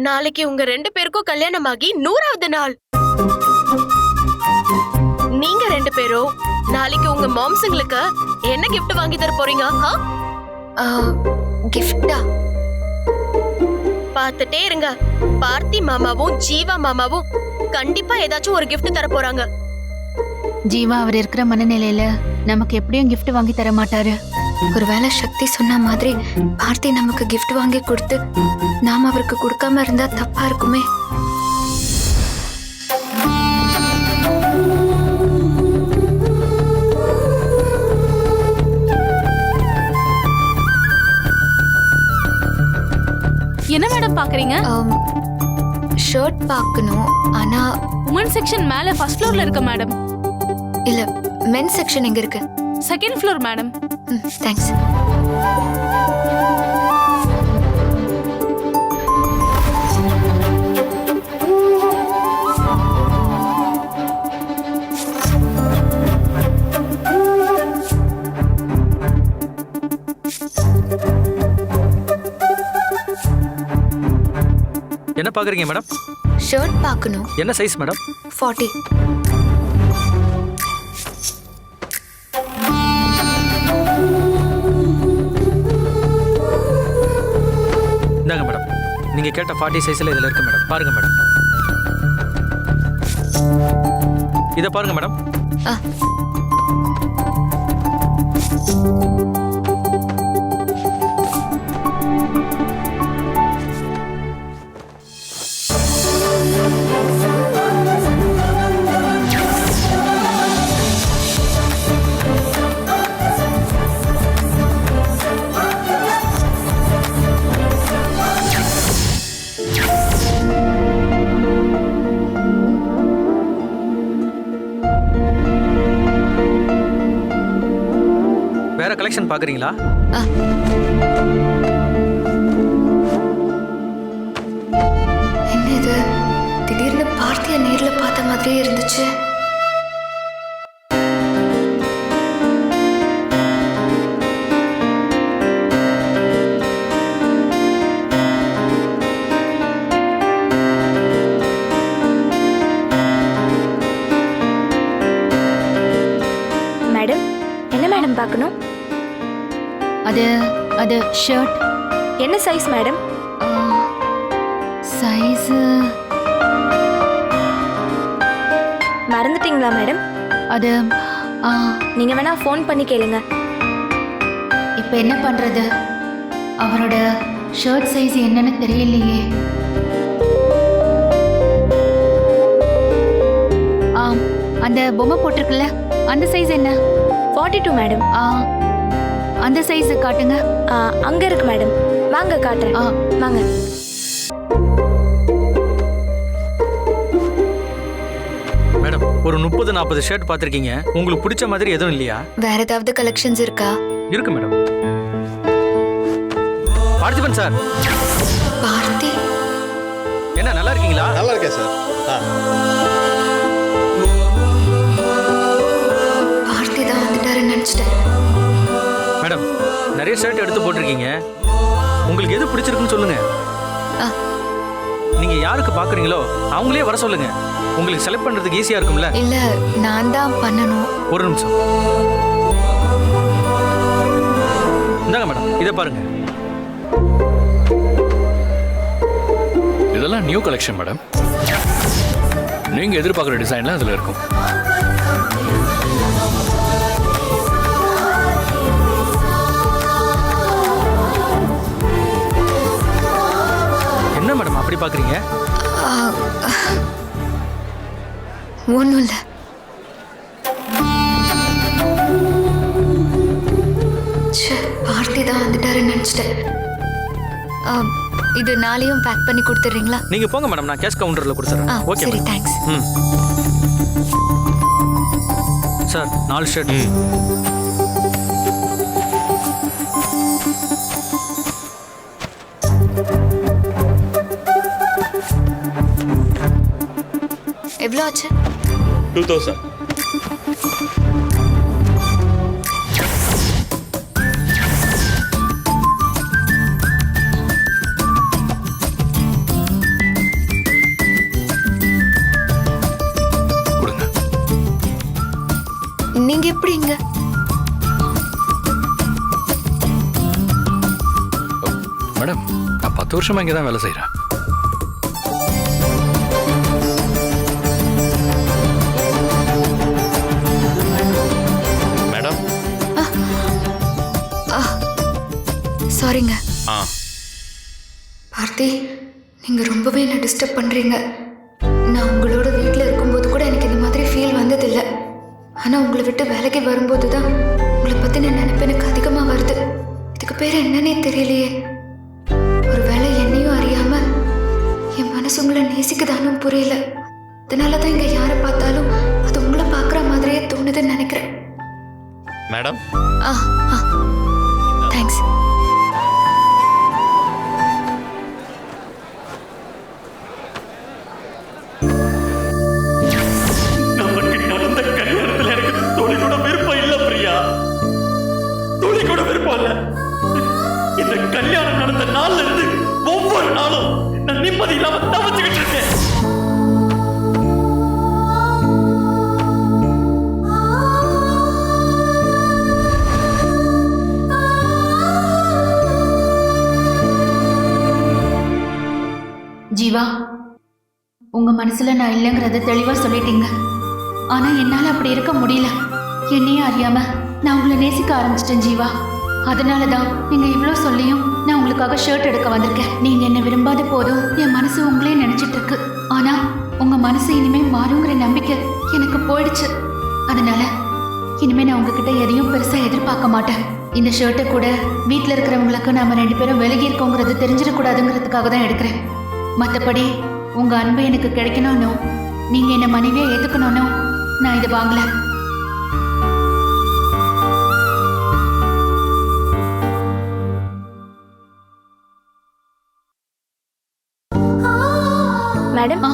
நாளைக்கு உங்க 2 பேருக்கும் கல்யாணமாகி 100வது நாள். நீங்க 2 பேரும் நாளைக்கு உங்க மாம்ஸங்களுக்கு என்ன gift வாங்கி தர போறீங்க? கிஃப்டா? பார்த்துட்டே இருங்க. பார்த்தி மாமாவும் ஜீவா மாமாவும் கண்டிப்பா ஏதாச்சும் ஒரு gift தர போறாங்க. ஜீவா அவர் இருக்கிற மனநிலையில நமக்கு எப்படியும் gift வாங்கி தர மாட்டாரு. ஒருவேளை சக்தி சொன்ன மாதிரி பார்த்தி நமக்கு gift வாங்கி கொடுத்து நாம அவருக்கு கொடுக்காம இருந்தா தப்பா இருக்குமே. என்ன மேடம் பாக்குறீங்க? ஷர்ட் பார்க்கணும். ஆனா உமன் செக்ஷன் மேல ஃபர்ஸ்ட் ஃப்ளோர்ல இருக்கு மேடம். இல்ல, மென் செக்ஷன் எங்க இருக்கு? Second floor madam. தேங்க்ஸ். என்ன பாக்குறீங்க மேடம்? ஷர்ட் பார்க்கணும். என்ன சைஸ் மேடம்? 40. இந்தாங்க மேடம், நீங்க கேட்ட 40 சைஸ்ல இதுல இருக்கு மேடம். பாருங்க மேடம். இத பாருங்க மேடம். வேற கலெக்ஷன் பாக்குறீங்களா? என்ன இது? திடீர்னு பார்த்திய நேர்ல பார்த்த மாதிரியே இருந்துச்சு. மேடம், என்ன மேடம் பார்க்கணும்? அது ஷர்ட். என்ன சைஸ் மேடம்? சைஸ் மறந்துட்டீங்களா மேடம்? அது நீங்க வேணா ஃபோன் பண்ணி கேளுங்க. இப்ப என்ன பண்றது? அவரோட ஷர்ட் சைஸ் என்னன்னு தெரியலையே. அந்த பொம்மை போட்டிருக்குல்ல, அந்த சைஸ் என்ன? 42 மேடம். அந்த சைஸ் காட்டுங்க. அங்க இருக்கு மேடம், வாங்க காட்டுறேன். வாங்க. மேடம், ஒரு 30-40 ஷர்ட் பாத்திருக்கீங்க. உங்களுக்கு பிடிச்ச மாதிரி எதுவும் இல்லையா? வேற ஏதாவது கலெக்ஷன்ஸ் இருக்கா? இருக்கு மேடம். பார்த்திபன் சார். பார்த்தி, என்ன நல்லா இருக்கீங்களா? நல்லா இருக்கேன் சார். பார்த்தி தான் வந்துட்டாருன்னு நினைச்சிட்டேன். மேடம், நிறைய ஷர்ட் எடுத்து போட்டிருக்கீங்க. உங்களுக்கு எது பிடிச்சிருக்குன்னு சொல்லுங்க. நீங்க யாருக்கு பாக்குறீங்களோ அவங்களே வர சொல்லுங்க. உங்களுக்கு செலக்ட் பண்றதுக்கு ஈஸியா இருக்கும்ல. இல்ல, நான் தான் பண்ணணும். ஒரு நிமிஷம். இந்தாங்க மேடம், இதை பாருங்க. இதெல்லாம் நியூ கலெக்ஷன் மேடம். நீங்க எதிர்பார்க்குற டிசைன்லாம் அதுல இருக்கும். என்ன மேடம் அப்படி பாக்குறீங்க? ஒன்றும் இல்லை. பார்த்தி தான் வந்துட்டாருன்னு நினைச்சிட்டேன். இது நாளையும் பேக் பண்ணி கொடுத்துறீங்களா? நீங்க போங்க மேடம், நான் கேஷ் கவுண்டர்ல கொடுத்துறேன். ஓகே சரி, தேங்க்ஸ். Sir, 4 shirt. எவ்வளோ ஆச்சு? 2000. நீங்க எப்படிங்க? மேடம், நான் 10 வருஷமா இங்கே தான் வேலை செய்கிறேன். மேடம். சாரிங்க. ஆ. பார்த்தி, நீங்க ரொம்பவே என்ன டிஸ்டர்ப் பண்றீங்க. நான் உங்களோட வீட்டில் இருக்கும்போது கூட எனக்கு இந்த மாதிரி ஃபீல் வந்ததில்லை. ஆனா உங்களை விட்டு வேலைக்கு வரும்போது தான் உங்களை பத்தி நான் நினைப்பு எனக்கு அதிகமா வருது. இதுக்கு பேர் என்னன்னே தெரியலையே. ஒருவேளை என்னையும் அறியாம என் மனசு உங்களை நேசிக்குதானும் புரியல. அதனாலதான் இங்க யாரை பார்த்தாலும் அது உங்களை பார்க்குற மாதிரியே தோணுதுன்னு நினைக்கிறேன். மேடம். தேங்க்ஸ். நமக்கு நடந்த கல்யாணத்துல எனக்கு துளி கூட விருப்பம் இல்ல பிரியா. துளி கூட விருப்பம் இல்ல. இந்த கல்யாணம் நடந்த நாள்ல இருந்து ஒவ்வொரு நாளும் நான் நிம்மதி இல்லாம தவிச்சுக்கிட்டு இருக்கேன். ஜீவா, உங்க மனசுல நான் இல்லைங்கிறத தெளிவா சொல்லிட்டீங்க. ஆனா என்னால அப்படி இருக்க முடியல. என்னையும் அறியாம நான் உங்களை நேசிக்க ஆரம்பிச்சிட்டேன் ஜீவா. அதனாலதான் நீங்க இவ்வளோ சொல்லியும் நான் உங்களுக்காக ஷர்ட் எடுக்க வந்திருக்கேன். நீங்க என்ன விரும்பாத போதும் என் மனசு உங்களே நினைச்சிட்டு இருக்கு. ஆனா உங்க மனசு இனிமே மாறுங்கிற நம்பிக்கை எனக்கு போயிடுச்சு. அதனால இனிமே நான் உங்ககிட்ட எதையும் பெருசா எதிர்பார்க்க மாட்டேன். இந்த ஷர்ட்டை கூட வீட்டில் இருக்கிறவங்களுக்கு நாம 2 பேரும் விலகி இருக்கோங்கிறது தெரிஞ்சிடக்கூடாதுங்கிறதுக்காக தான் எடுக்கிறேன். மற்றபடி உங்க அன்பு எனக்கு கிடைக்கணும்னோ நீங்க என்ன மனைவியா ஏத்துக்கணும்னோ நான் இதை வாங்கல. மேடம்.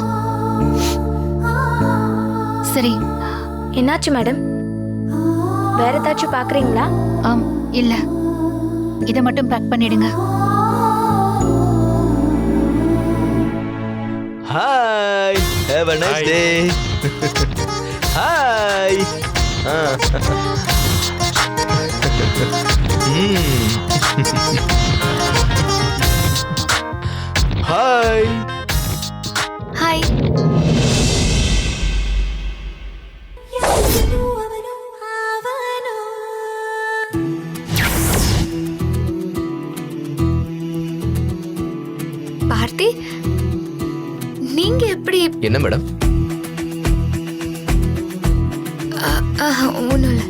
சரி. என்னாச்சு மேடம்? வேற ஏதாச்சும் பாக்குறீங்களா? இல்ல, இதை மட்டும் பேக் பண்ணிடுங்க. Hi, have a nice day. Hi. Hi. Hi. Parthi, நீங்க எப்படி? என்ன மேடம்? ஒன்றும் இல்லை.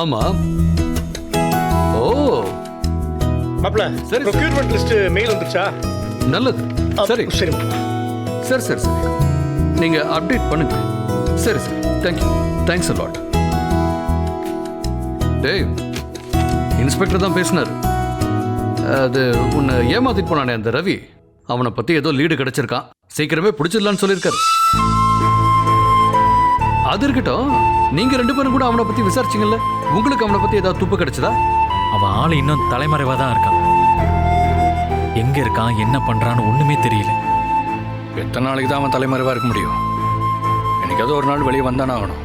ஆமா. ஓ மாப்ள, சரி. ப்ரொக்யூர்மென்ட் லிஸ்ட் மெயில் வந்துச்சா? நல்லது. சரி சரி சரி சரி சரி நீங்க அப்டேட் பண்ணுங்க. சரி சரி தேங்க்யூ. Thanks a lot. டேய், இன்ஸ்பெக்டர் தான் பேசினார். அது உன்னை ஏமாத்திட்டு போனானே அந்த ரவி, அவனை பத்தி ஏதோ லீடு கிடைச்சிருக்கான், சீக்கிரமே பிடிச்சிடலான்னு சொல்லியிருக்காரு. அது இருக்கட்டும், நீங்க 2 பேரும் கூட அவனை பத்தி விசாரிச்சிங்கல்ல, உங்களுக்கு அவனை பத்தி ஏதாவது துப்பு கிடைச்சதா? அவன் ஆள் இன்னும் தலைமறைவா தான் இருக்கான். எங்க இருக்கான், என்ன பண்றான்னு ஒண்ணுமே தெரியல. எத்தனை நாளைக்கு தான் அவன் தலைமறைவா இருக்க முடியும்? என்னைக்காவது ஒரு நாள் வெளியே வந்தானே ஆகணும்.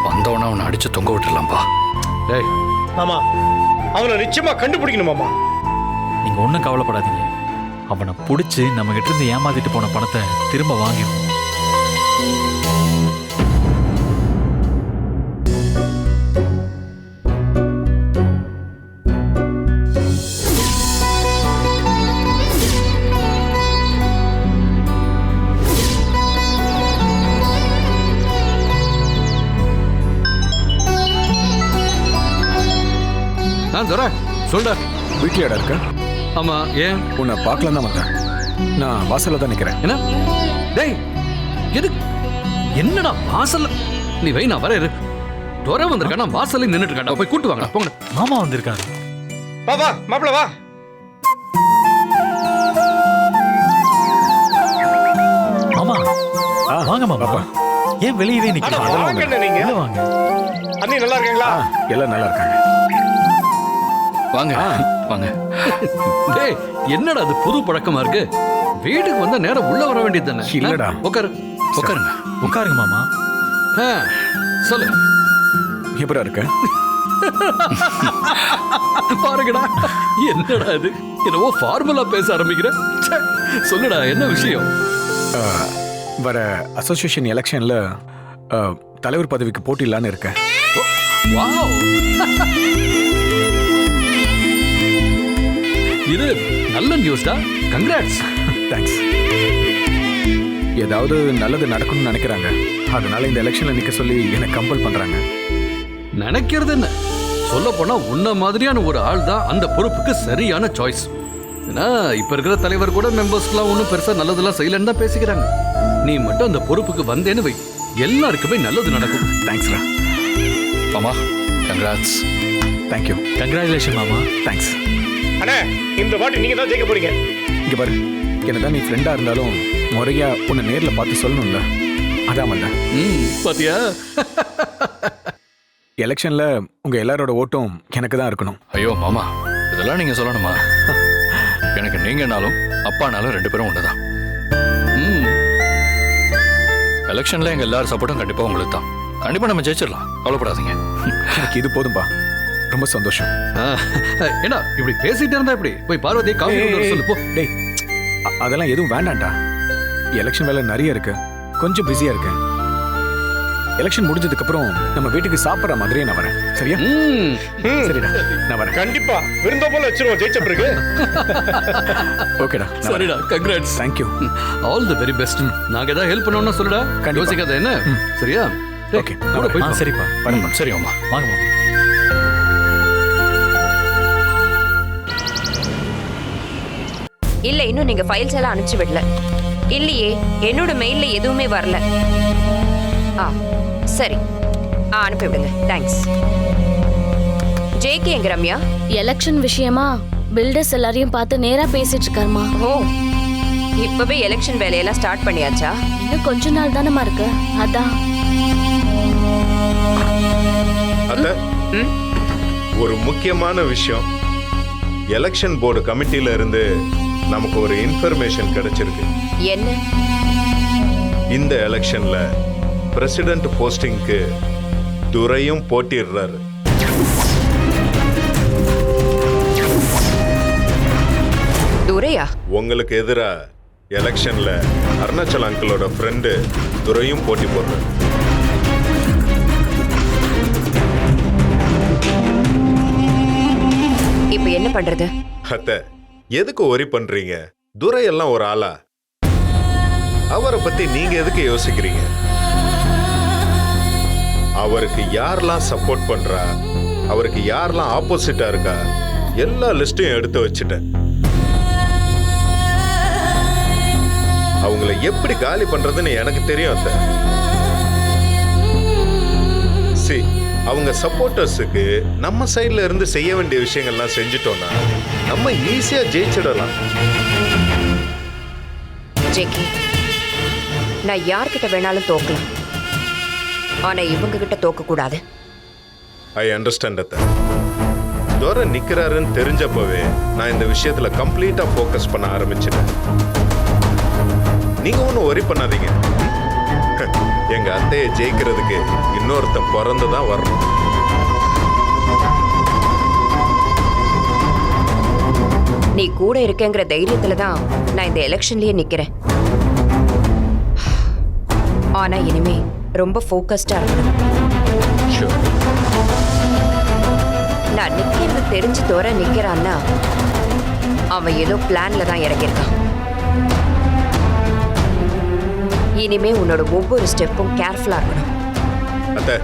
வந்தவன அவனை அடிச்சு தொங்க விட்டுடலாம்பா. டேய் ஆமா, அவனை நிச்சயமா கண்டுபிடிக்கணும் மாமா. நீங்க ஒன்றும் கவலைப்படாதீங்க. அவனை பிடிச்சி நம்ம கிட்ட இருந்து ஏமாத்திட்டு போன பணத்தை திரும்ப வாங்கிடுவோம். துரை சொல்டா. வீட்லயாடா இருக்க? ஆமா, ஏன்? உன்னை பார்க்கலாம் தான் வந்தேன். நான் வாசல்ல தான் நிக்கிறேன். என்ன? டேய், எது? என்னடா வாசல்ல? நீ வை, நான் வரேன். துரை வந்திருக்கா, நான் வாசல்ல நின்னுட்டு இருக்கேன். போய் கூட்டு வாங்கடா, போங்க. மாமா வந்திருக்காரு. வா வா மாப்பிள வா. மாமா வாங்க மாமா. ஏன் வெளியவே நிக்கிறீங்க? வாங்க நீங்க. வாங்க. அண்ணி நல்லா இருக்கீங்களா? எல்லாம் நல்லா இருக்காங்க. வாங்க வாங்க. டேய், என்னடா அது புது பழக்கமா இருக்கு? வீட்டுக்கு வந்தா நேரம் உள்ள வர வேண்டியது தானே? இல்லடா. உட்காரு உட்காருங்க. உட்காருங்க மாமா. சொல்லு. எப்படா இருக்க? பாருங்கடா, என்னடா இது? என்னவோ ஃபார்முலா பேச ஆரம்பிக்கிற. சொல்லுடா, என்ன விஷயம்? வர அசோசியேஷன் எலெக்ஷன்ல தலைவர் பதவிக்கு போட்டிடலான்னு இருக்கேன். வாவ், இது நல்ல நியூஸ்டா. கங்க்ராட்ஸ். தேங்க்ஸ். ஏதாவது நல்லது நடக்கணும்னு நினைக்கிறாங்க, அதனால இந்த எலெக்ஷன்ல நிக்க சொல்லி என்னை கம்பல் பண்றாங்க. நினைக்கிறது என்ன? சொல்ல போனா உன்ன மாதிரியான ஒரு ஆள் தான் அந்த பொறுப்புக்கு சரியான சாய்ஸ். ஏன்னா இப்ப இருக்கிற தலைவர் கூட மெம்பர்ஸ்க்குலாம் ஒன்றும் பெருசா நல்லதெல்லாம் செய்யலன்னு தான் பேசிக்கிறாங்க. நீ மட்டும் அந்த பொறுப்புக்கு வந்தேன்னு வை, எல்லாருக்குமே நல்லது நடக்கும். தேங்க்ஸ்ரா மாமா. கங்க்ராட்ஸ். தேங்க்யூ. கங்க்ராச்சுலேஷன் மாமா. தேங்க்ஸ். அண்ணே, இந்த வாட்டி நீங்க தான் ஜெயிக்க போறீங்க. இங்க பாரு, என்னதான் நீ ஃப்ரெண்டா இருந்தாலும் முறையா உன்னை நேர்ல பார்த்து சொல்லணும்ல, அதான் வந்தேன். பாத்தியா? எலெக்ஷன்ல உங்க எல்லாரோட ஓட்டும் எனக்கு தான் இருக்கணும். ஐயோ மாமா, இதெல்லாம் நீங்க சொல்லணுமா? எனக்கு நீங்கனாலும் அப்பானாலும் 2 பேரும் ஒண்ணுதான். எலெக்ஷன்ல எங்க எல்லாரும் சப்போர்ட்டும் கண்டிப்பா உங்களுக்கு தான். கண்டிப்பா நம்ம ஜெயிச்சிடலாம், கவலைப்படாதீங்க. எனக்கு இது போதும்பா, ரொம்ப சந்தோஷம். ஏண்டா இப்படி பேசிட்டே இருந்தா எப்படி? போய் பார்வதியை காஃபி கொண்டு வர சொல்லு போ. டேய், அதெல்லாம் எதுவும் வேண்டாம்டா. எலெக்ஷன் வேலை நிறைய இருக்கு, கொஞ்சம் பிஸியா இருக்கேன். எலெக்ஷன் முடிஞ்சதுக்கு அப்புறம் நம்ம வீட்டுக்கு சாப்பிடுற மாதிரியே நான் வரேன். சரியா? சரிடா, நான் வரேன். கண்டிப்பா விருந்தோ போல வச்சிருவோம் ஜெயிச்ச பிறகு. ஓகேடா. சரிடா, congrats. Thank you. All the very best. நாங்க ஏதாவது ஹெல்ப் பண்ணணும்னா சொல்லுடா, யோசிக்காத என்ன? சரியா? ஓகே. சரிப்பா. வரேன். சரி மாமா. வாங்க மாமா. இல்ல, இன்னும் நீங்க ஃபைல்ஸ் எல்லாம் அனுப்பிச்சு விடல. இல்லையே, என்னோட மெயில்ல எதுவுமே வரல. சரி, அனுப்பி விடுங்க. தேங்க்ஸ். ஜேகே எங்க ரம்யா? எலெக்ஷன் விஷயமா பில்டர்ஸ் எல்லாரையும் பார்த்து நேரா பேசிட்டு இருக்காருமா. ஓ, இப்பவே எலெக்ஷன் வேலையெல்லாம் ஸ்டார்ட் பண்ணியாச்சா? இன்னும் கொஞ்ச நாள் தானமா இருக்கு, அதான். அத்தை, ஒரு முக்கியமான விஷயம். எலெக்ஷன் போர்டு கமிட்டில இருந்து நமக்கு ஒரு இன்ஃபர்மேஷன் கிடைச்சிருக்கு. என்ன? இந்த எலெக்ஷன்ல பிரசிடென்ட் போஸ்டிங்க்கு துரையும் போட்டிடுறாரு. துரையா? உங்களுக்கு எதிரா எலெக்ஷன்ல அருணாச்சல் அங்கிளோட ஃப்ரெண்டு துரையும் போட்டி போடுறாரு. இப்ப என்ன பண்றது? அத்தை, எதுக்கு ஒரி பண்றீங்க? துரை எல்லாம் ஒரு ஆளா? அவரை பத்தி நீங்க எதுக்கு யோசிக்கிறீங்க? அவருக்கு யாரெல்லாம் சப்போர்ட் பண்றா, அவருக்கு யாரெல்லாம் ஆப்போசிட்டா இருக்கா, எல்லா லிஸ்டையும் எடுத்து வச்சுட்டேன். அவங்கள எப்படி காலி பண்றதுன்னு எனக்கு தெரியும் அத்தை. See, அவங்க சப்போர்ட்டர்ஸுக்கு நம்ம சைடுல இருந்து செய்ய வேண்டிய விஷயங்கள்லாம் செஞ்சுட்டோம்னா நம்ம ஈஸியா ஜெயிச்சிடலாம். ஜேகே, நான் யார்கிட்ட வேணாலும் தோக்கலாம், ஆனா இவங்க கிட்ட தோக்க கூடாது. ஐ அண்டர்ஸ்டாண்ட் அத்தை. துரை நிக்கிறாருன்னு தெரிஞ்சப்பவே நான் இந்த விஷயத்துல கம்ப்ளீட்டா ஃபோக்கஸ் பண்ண ஆரம்பிச்சிட்டேன். நீங்க ஒன்றும் ஒரி பண்ணாதீங்க. எங்க அத்தையை ஜெயிக்கிறதுக்கு இன்னொருத்தன் பிறந்துதான் வரணும். நீ கூட இருக்கேங்கிற தைரியத்துல தான் நான் இந்த எலெக்ஷன்லயே நிக்கிறேன். ஆனா இனிமே ரொம்ப ஃபோக்கஸ்டா இருக்கணும். நான் நிக்கிறது தெரிஞ்சு தோற நிக்கிறான்னா அவன் ஏதோ பிளான்ல தான் இறங்கியிருக்கான். இனிமே உன்னோட ஒவ்வொரு ஸ்டெப்பும் கேர்ஃபுல்லா இருக்கணும். அத்தை,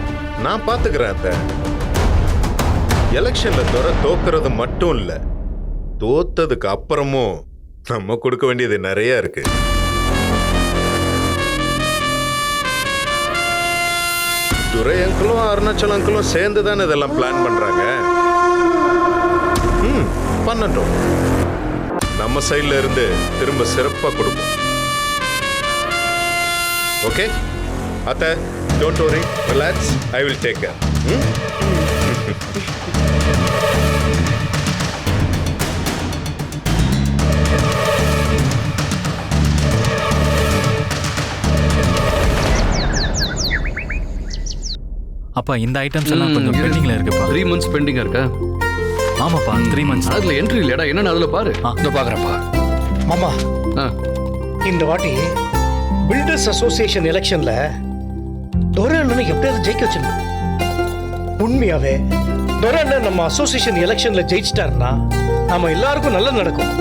நான் பாத்துக்கிறேன் அத்தை. எலெக்ஷன்ல துரை தோக்குறது மட்டும் இல்ல, தோத்ததுக்கு அப்புறமும் நம்ம கொடுக்க வேண்டியது நிறைய இருக்கு. துரை அங்கிளும் அருணாச்சல் அங்கிளும் சேர்ந்து தானே இதெல்லாம் பிளான் பண்றாங்க. பண்ணட்டும். நம்ம சைட்ல இருந்து திரும்ப சிறப்பா கொடுப்போம். ஓகே அத்தை, don't worry, relax, I will take care. அப்பா இந்த ஐட்டம்ஸ் எல்லாம் கொஞ்சம் பெண்டிங்ல இருக்குப்பா. 3 months பெண்டிங்கா இருக்கா? ஆமாப்பா 3 months. அதுல என்ட்ரி இல்லடா, என்னன்னு அதுல பாரு. இதோ பாக்குறப்பா. மாமா, இந்த வாட்டி பில்டர்ஸ் அசோசியேஷன் எலெக்ஷன்ல துரை அண்ணனை எப்படியாவது ஜெயிக்க வச்சிடணும். உண்மையாவே துரை அண்ணன் நம்ம அசோசியேஷன் எலெக்ஷன்ல ஜெயிச்சிட்டாருன்னா நம்ம எல்லாருக்கும் நல்லது நடக்கும்.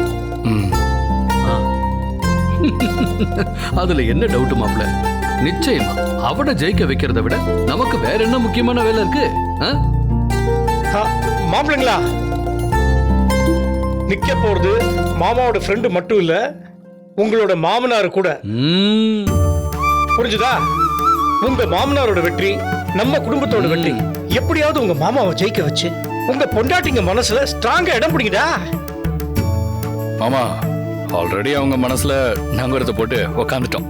அதுல என்ன டவுட் மாப்ள? நிச்சயமா அவட ஜெயிக்க வைக்கிறத விட நமக்கு வேற என்ன முக்கியமான வேலை இருக்கு? மாப்பிள்ளைங்களா, நிக்க போறது மாமாவோட ஃப்ரெண்டு மட்டும் இல்ல, உங்களோட மாமனார் கூட. புரிஞ்சுதா? உங்க மாமனாரோட வெற்றி நம்ம குடும்பத்தோட வெற்றி. எப்படியாவது உங்க மாமாவை ஜெயிக்க வச்சு உங்க பொண்டாட்டிங்க மனசுல ஸ்ட்ராங்கா இடம் பிடிங்கடா. மாமா, ஆல்ரெடி அவங்க மனசுல நாங்க எடுத்து போட்டு உக்காந்துட்டோம்.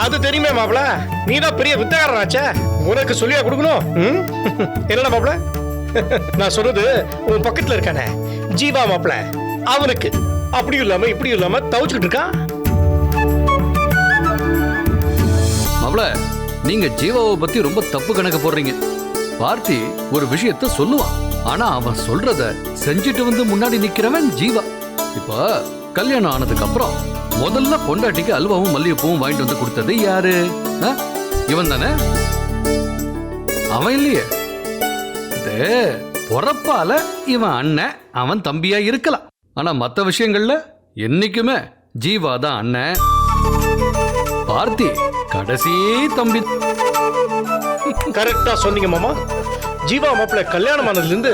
அது தெரியுமே மாப்பிள, நீதான் பெரிய வித்தகாரனாச்சே, உனக்கு சொல்லியா கொடுக்கணும். என்னடா மாப்பிள, நான் சொல்றது உன் பக்கத்துல இருக்கானே ஜீவா மாப்பிள, அவனுக்கு அப்படியும் இல்லாம இப்படியும் இல்லாம தவிச்சுக்கிட்டு இருக்கான். மாப்ள, நீங்க ஜீவாவை பத்தி ரொம்ப தப்பு கணக்கு போடுறீங்க. பார்த்தி ஒரு விஷயத்த சொல்லுவான், ஆனா அவன் சொல்றத செஞ்சுட்டு வந்து முன்னாடி நிக்கிறவன் ஜீவா. இப்ப கல்யாணம் ஆனதுக்கு அப்புறம் முதல்ல பொண்டாட்டிக்கு அல்வாவும் மல்லிகைப்பூவும் வாங்கிட்டு வந்து கொடுத்தது யாரு? இவன் தானே? அவன் இல்லையே. பொறப்பால இவன் அண்ணன், அவன் தம்பியா இருக்கலாம். ஆனா மத்த விஷயங்கள்ல என்னைக்குமே ஜீவா தான் அண்ணன், பார்த்தி கடைசி தம்பி. கரெக்டா சொன்னீங்க மாமா. ஜீவா மாப்பிள்ள கல்யாணம் ஆனதுல இருந்து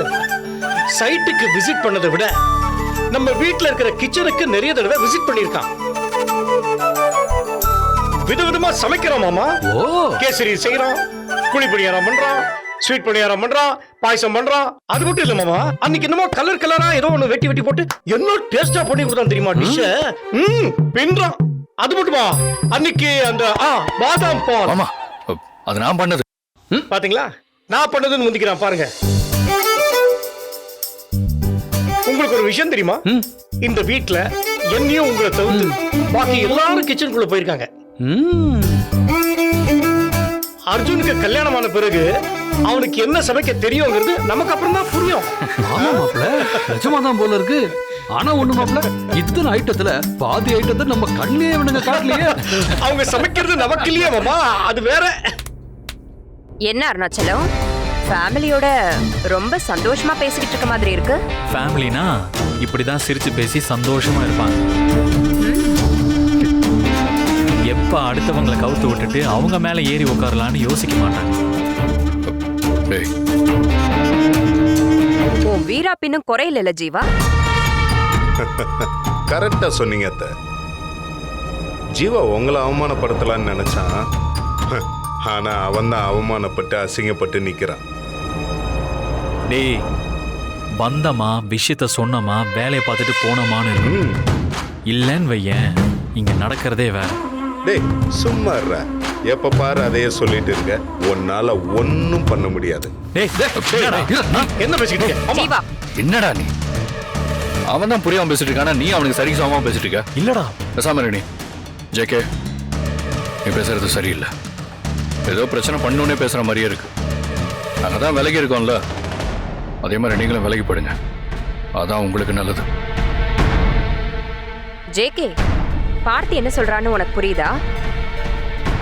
சைட்டுக்கு விசிட் பண்ணதை விட நம்ம வீட்டுல இருக்கிற கிச்சனுக்கு நிறைய தடவை விசிட் பண்ணிருக்கான். விதவிதமா சமைக்கிறோம் மாமா. கேசரி செய்யறோம், குழி பணியாரம் பண்றான், ஸ்வீட் பணியாரம் பண்றான், பாயசம் பண்றான். அது மட்டும் இல்ல மாமா, அன்னைக்கு என்னமோ கலர் கலரா ஏதோ ஒண்ணு வெட்டி வெட்டி போட்டு என்ன டேஸ்டா பண்ணி கொடுத்தான் தெரியுமா டிஷ். பின்றான். அது மட்டுமா, அன்னைக்கு அந்த பாதாம் பால். மாமா, அது நான் பண்ணது. பாத்தீங்களா, நான் பண்ணதுன்னு முந்திக்கிறான் பாருங்க. உங்களுக்கு ஒரு விஷயம் தெரியுமா? இந்த வீட்ல என்னையும் உங்களை தவிர்த்து பாக்கி எல்லாரும் கிச்சனுக்குள்ள போயிருக்காங்க. அர்ஜுனுக்கு கல்யாணமான பிறகு அவனுக்கு என்ன சமைக்க தெரியுங்கிறது நமக்கு அப்புறம் தான் புரியும். ஆமா மாப்ள, நிஜமாதான் போல இருக்கு. ஆனா ஒண்ணு மாப்ள, இத்தனை ஐட்டத்துல பாதி ஐட்டத்தை நம்ம கண்ணிலே விடுங்க காட்டலையே. அவங்க சமைக்கிறது நமக்கு இல்லையா மாமா, அது வேற. என்ன அருணாச்சலம், ஃபேமிலியோட ரொம்ப சந்தோஷமா பேசிக்கிட்டு இருக்க மாதிரி இருக்கு. ஃபேமிலினா இப்படிதான் சிரிச்சு பேசி சந்தோஷமா இருப்பாங்க. எப்ப அடுத்தவங்களை கவுத்து விட்டுட்டு அவங்க மேல ஏறி உட்காரலான்னு யோசிக்க மாட்டாங்க. உன் வீரா பின்னும் குறையில ஜீவா. கரெக்டா சொன்னீங்க அத்தை. ஜீவா உங்களை அவமானப்படுத்தலான்னு நினைச்சான். ஆனா அவன் தான் அவமானப்பட்டு அசிங்கப்பட்டு நிக்கிறான். டேய் வந்தமா விஷயத்த சொன்னமா வேலையை பார்த்துட்டு போனோமான்னு இருக்கணும். இல்லைன்னு வையேன் இங்க நடக்கிறதே வேற. டேய் சும்மா இருடா. எப்ப பாரு அதையே சொல்லிட்டு இருக்க. உன்னால ஒன்னும் பண்ண முடியாது. என்ன பேசிக்கிட்டு ஜீவா என்னடா நீ? அவன் தான் புரியாம பேசிட்டு இருக்கானா, நீ அவனுக்கு சரி சமமா பேசிட்டு இருக்க? இல்லடா பேசாம இரு நீ. ஜேகே, நீ பேசுறது சரியில்லை. ஏதோ பிரச்சனை பண்ணோன்னே பேசுற மாதிரியே இருக்கு. நாங்க தான் விலகி இருக்கோம்ல, அதே மாதிரி நீங்களும் விலகி போடுங்க. அதான் உங்களுக்கு நல்லது. ஜேகே, பார்த்தி என்ன சொல்றான்னு உனக்கு புரியுதா?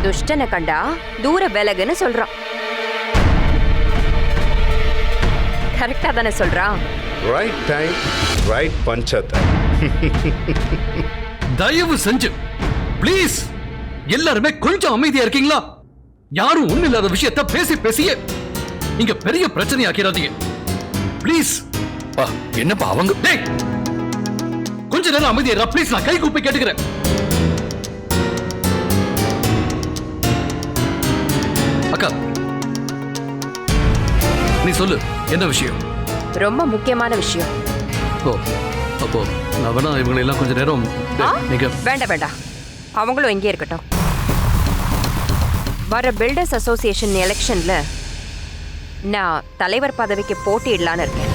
துஷ்டனை கண்டா தூர விலகுன்னு சொல்றான். கரெக்டா தானே சொல்றான்? ரைட் டைம் ரைட் பஞ்சத்தை. தயவு செஞ்சு ப்ளீஸ் எல்லாருமே கொஞ்சம் அமைதியா இருக்கீங்களா? யாரும் ஒண்ணு இல்லாத விஷயத்த பேசி பேசியே இங்க பெரிய பிரச்சனை ஆக்கிறாதீங்க ப்ளீஸ். என்னப்பா அவங்க? டேய் கொஞ்ச நேரம் அமைதியா ப்ளீஸ், நான் கை கூப்பி கேட்டுக்கிறேன். அக்கா நீ சொல்லு, என்ன விஷயம்? ரொம்ப முக்கியமான விஷயம். ஓ அப்போ நான் வேணா இவங்களை எல்லாம் கொஞ்ச நேரம் நீங்க வேண்டாம் வேண்டாம், அவங்களும் இங்கே இருக்கட்டும். வர பில்டர்ஸ் அசோசியேஷன் எலெக்ஷன்ல நான் தலைவர் பதவிக்கு போட்டியிடலான்னு இருக்கேன்.